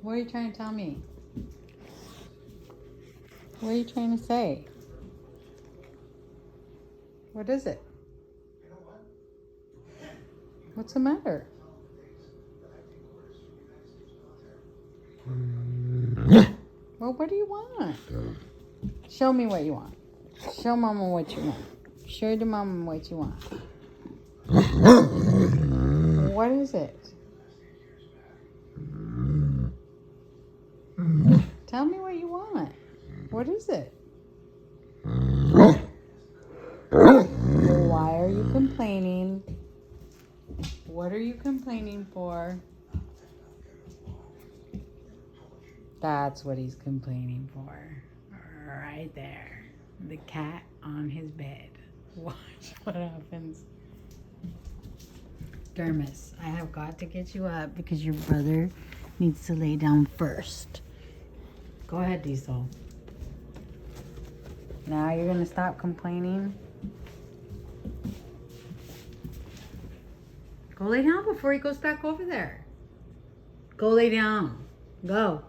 What are you trying to tell me? What are you trying to say? What is it? What's the matter? Well, what do you want? Show me what you want. Show Mama what you want. Show the Mama what you want. What is it? Tell me what you want. What is it? Why are you complaining? What are you complaining for? That's what he's complaining for. Right there. The cat on his bed. Watch what happens. Dermis, I have got to get you up because your brother needs to lay down first. Go ahead, Diesel. Now you're going to stop complaining. Go lay down before he goes back over there. Go lay down. Go.